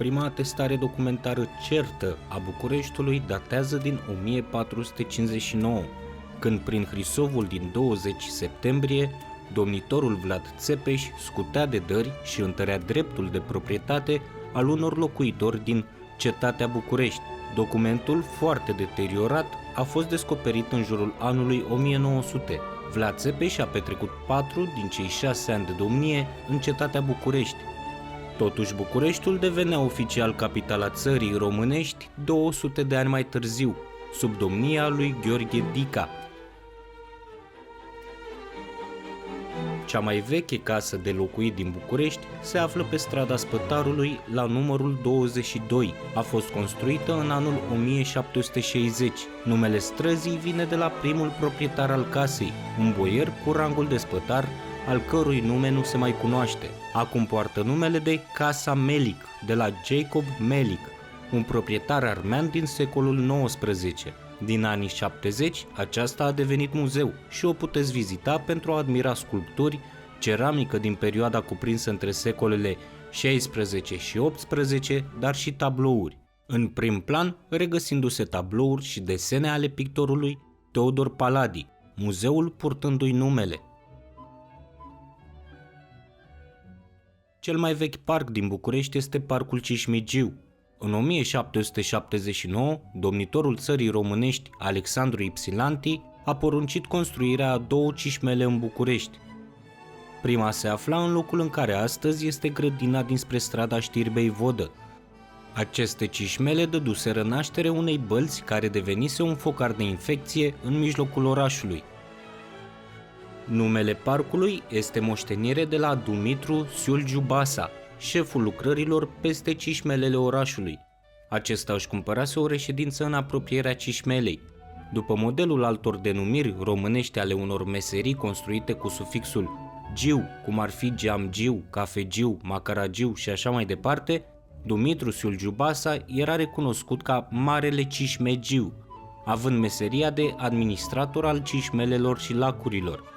Prima atestare documentară certă a Bucureștiului datează din 1459, când prin Hrisovul din 20 septembrie, domnitorul Vlad Țepeș scutea de dări și întărea dreptul de proprietate al unor locuitori din cetatea București. Documentul, foarte deteriorat, a fost descoperit în jurul anului 1900. Vlad Țepeș a petrecut 4 din cei 6 ani de domnie în cetatea București. Totuși, Bucureștiul devenea oficial capitala țării românești 200 de ani mai târziu, sub domnia lui Gheorghe Dica. Cea mai veche casă de locuit din București se află pe strada Spătarului, la numărul 22. A fost construită în anul 1760. Numele străzii vine de la primul proprietar al casei, un boier cu rangul de spătar, al cărui nume nu se mai cunoaște. Acum poartă numele de Casa Melic, de la Jacob Melic, un proprietar armean din secolul XIX. Din anii 70, aceasta a devenit muzeu și o puteți vizita pentru a admira sculpturi, ceramică din perioada cuprinsă între secolele 16 și 18, dar și tablouri. În prim plan, regăsindu-se tablouri și desene ale pictorului Teodor Paladi, muzeul purtându-i numele. Cel mai vechi parc din București este Parcul Cismigiu. În 1779, domnitorul țării românești, Alexandru Ipsilanti, a poruncit construirea a 2 cișmele în București. Prima se afla în locul în care astăzi este grădina dinspre strada Știrbei Vodă. Aceste cișmele dăduseră naștere unei bălți care devenise un focar de infecție în mijlocul orașului. Numele parcului este moștenire de la Dumitru Siulgiu Basa, șeful lucrărilor peste cișmelele orașului. Acesta își cumpărase o reședință în apropierea cișmelei. După modelul altor denumiri românești ale unor meserii construite cu sufixul giu, cum ar fi geamgiu, cafegiu, macaragiu și așa mai departe, Dumitru Siulgiu Basa era recunoscut ca Marele Cișmegiu, având meseria de administrator al cișmelelor și lacurilor.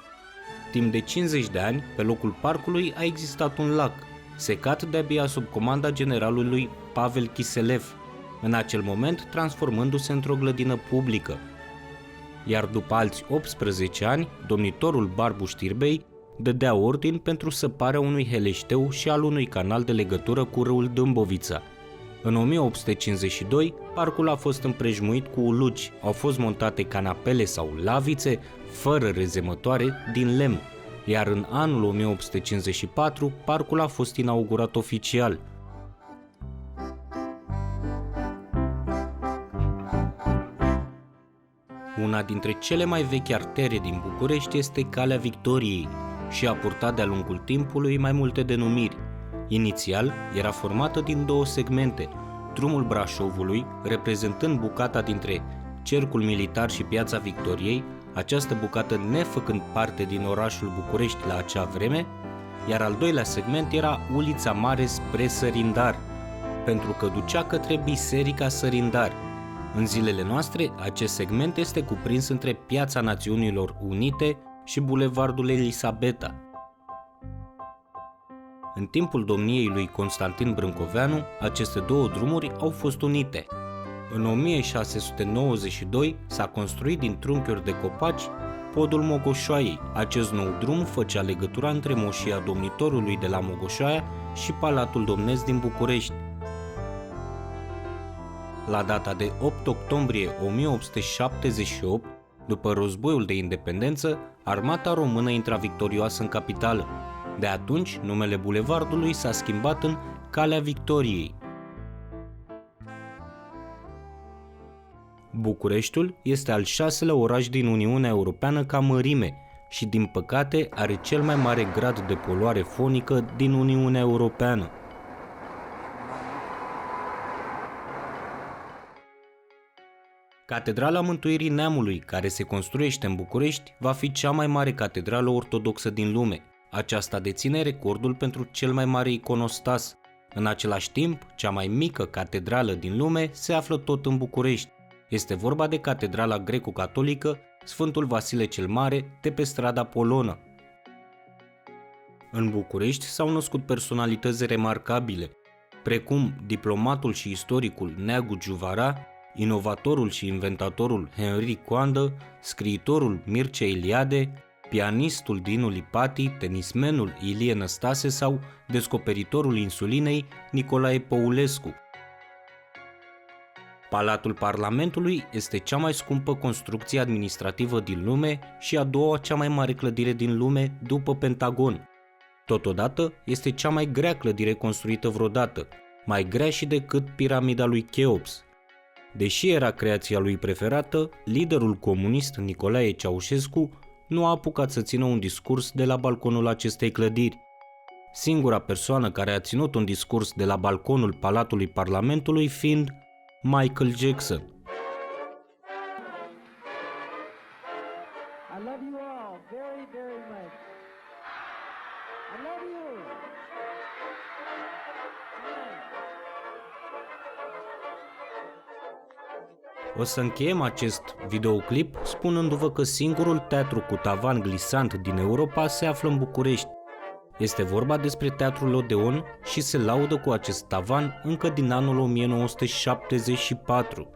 Timp de 50 de ani, pe locul parcului a existat un lac, secat de-abia sub comanda generalului Pavel Chiselev, în acel moment transformându-se într-o grădină publică. Iar după alți 18 ani, domnitorul Barbu Știrbei dădea ordin pentru săparea unui heleșteu și al unui canal de legătură cu râul Dâmbovița. În 1852, parcul a fost împrejmuit cu ulugi, au fost montate canapele sau lavițe fără rezemătoare din lemn, iar în anul 1854 parcul a fost inaugurat oficial. Una dintre cele mai vechi artere din București este Calea Victoriei și a purtat de-a lungul timpului mai multe denumiri. Inițial era formată din 2 segmente, drumul Brașovului, reprezentând bucata dintre Cercul Militar și Piața Victoriei, această bucată nefăcând parte din orașul București la acea vreme, iar al doilea segment era Ulița Mare spre Sărindar, pentru că ducea către Biserica Sărindar. În zilele noastre, acest segment este cuprins între Piața Națiunilor Unite și Bulevardul Elisabeta. În timpul domniei lui Constantin Brâncoveanu, aceste 2 drumuri au fost unite. În 1692 s-a construit din trunchiuri de copaci podul Mogoșoaiei. Acest nou drum făcea legătura între moșia domnitorului de la Mogoșoaia și Palatul Domnesc din București. La data de 8 octombrie 1878, după războiul de independență, armata română intra victorioasă în capitală. De atunci, numele bulevardului s-a schimbat în Calea Victoriei. Bucureștiul este al 6-lea oraș din Uniunea Europeană ca mărime și, din păcate, are cel mai mare grad de poluare fonică din Uniunea Europeană. Catedrala Mântuirii Neamului, care se construiește în București, va fi cea mai mare catedrală ortodoxă din lume. Aceasta deține recordul pentru cel mai mare iconostas. În același timp, cea mai mică catedrală din lume se află tot în București. Este vorba de Catedrala Greco-Catolică Sfântul Vasile cel Mare de pe strada Polonă. În București s-au născut personalități remarcabile. precum diplomatul și istoricul Neagu Juvara, inovatorul și inventatorul Henri Coandă, scriitorul Mircea Eliade, pianistul Dinu Lipati, tenismenul Ilie Năstase sau descoperitorul insulinei Nicolae Păulescu. Palatul Parlamentului este cea mai scumpă construcție administrativă din lume și a doua cea mai mare clădire din lume după Pentagon. Totodată este cea mai grea clădire construită vreodată, mai grea și decât piramida lui Cheops. Deși era creația lui preferată, liderul comunist Nicolae Ceaușescu nu a apucat să țină un discurs de la balconul acestei clădiri. Singura persoană care a ținut un discurs de la balconul Palatului Parlamentului fiind Michael Jackson. I love you all very, very much. I love you. O să încheiem acest videoclip spunându-vă că singurul teatru cu tavan glisant din Europa se află în București. Este vorba despre Teatrul Odeon și se laudă cu acest tavan încă din anul 1974.